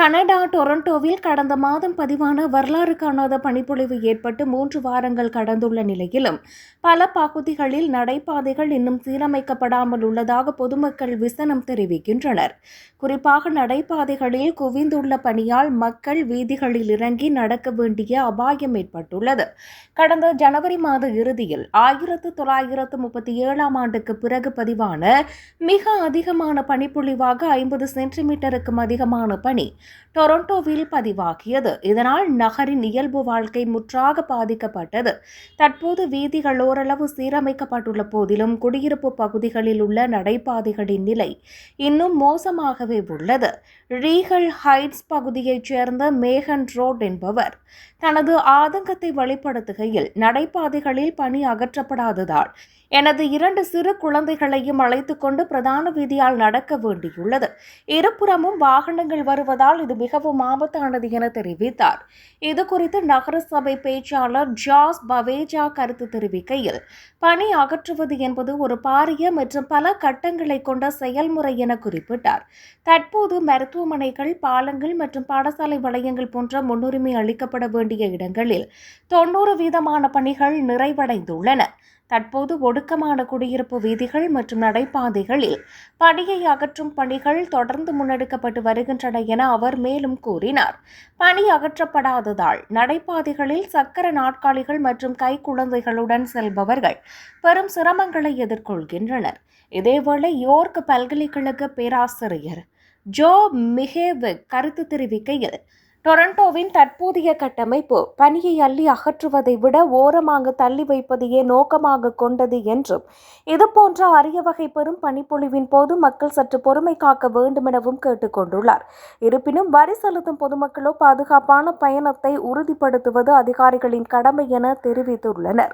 Canada டொரண்டோவில் கடந்த மாதம் பதிவான வரலாறு காணாத பனிப்பொழிவு ஏற்பட்டு 3 வாரங்கள் கடந்துள்ள நிலையிலும் பல பகுதிகளில் நடைபாதைகள் இன்னும் சீரமைக்கப்படாமல் உள்ளதாக பொதுமக்கள் விசனம் தெரிவிக்கின்றனர். குறிப்பாக நடைபாதைகளில் குவிந்துள்ள பனியால் மக்கள் வீதிகளில் இறங்கி நடக்க வேண்டிய அபாயம் ஏற்பட்டுள்ளது. கடந்த ஜனவரி மாத இறுதியில் 1937ஆம் ஆண்டுக்கு பிறகு பதிவான மிக அதிகமான பனிப்பொழிவாக 50 சென்டிமீட்டருக்கும் அதிகமான பனி டொரண்டோவில் பதிவாகியது. இதனால் நகரின் இயல்பு வாழ்க்கை முற்றாக பாதிக்கப்பட்டது. தற்போது வீதிகள் ஓரளவு சீரமைக்கப்பட்டுள்ள போதிலும் குடியிருப்பு பகுதிகளில் உள்ள நடைபாதைகளின் நிலை இன்னும் மோசமாகவே உள்ளது. ரீகல் ஹைட்ஸ் பகுதியைச் சேர்ந்த மேகன் ரோட் என்பவர் தனது ஆதங்கத்தை வெளிப்படுத்துகையில், நடைபாதைகளில் பனி அகற்றப்படாததால் எனது 2 சிறு குழந்தைகளையும் அழைத்துக் கொண்டு பிரதான வீதியால் நடக்க வேண்டியுள்ளது. இருபுறமும் வாகனங்கள் வருவதால் இது மிகவும் ஆபத்தானது என தெரிவித்தார். இதுகுறித்து நகரசபை பேச்சாளர் ஜாஸ் பவேஜா கருத்து தெரிவிக்கையில், பனி அகற்றுவது என்பது ஒரு பாரிய மற்றும் பல கட்டங்களை கொண்ட செயல்முறை என குறிப்பிட்டார். தற்போது மருத்துவமனைகள், பாலங்கள் மற்றும் பாடசாலை வளையங்கள் போன்ற முன்னுரிமை அளிக்கப்பட வேண்டிய இடங்களில் 90% பணிகள் நிறைவடைந்துள்ளன. தற்போது ஒடுக்கமான குடியிருப்பு வீதிகள் மற்றும் நடைபாதைகளில் பனியை அகற்றும் பணிகள் தொடர்ந்து முன்னெடுக்கப்பட்டு வருகின்றன என அவர் மேலும் கூறினார். பனி அகற்றப்படாததால் நடைபாதைகளில் சக்கர நாற்காலிகள் மற்றும் கைக்குழந்தைகளுடன் செல்பவர்கள் பெரும் சிரமங்களை எதிர்கொள்கின்றனர். இதேவேளை யோர்க் பல்கலைக்கழக பேராசிரியர் ஜோ மிஹேவிக் கருத்து தெரிவிக்கையில், டொரண்டோவின் தற்போதைய கட்டமைப்பு பனியை அள்ளி அகற்றுவதை விட ஓரமாக தள்ளி வைப்பதையே நோக்கமாக கொண்டது என்றும், இதுபோன்ற அரிய வகை பெரும் பனிப்பொழிவின் போது மக்கள் சற்று பொறுமை காக்க வேண்டும் எனவும் கேட்டுக் கொண்டுள்ளார். இருப்பினும் வரி செலுத்தும் பொதுமக்களோ பாதுகாப்பான பயணத்தை உறுதிப்படுத்துவது அதிகாரிகளின் கடமை என தெரிவித்துள்ளனர்.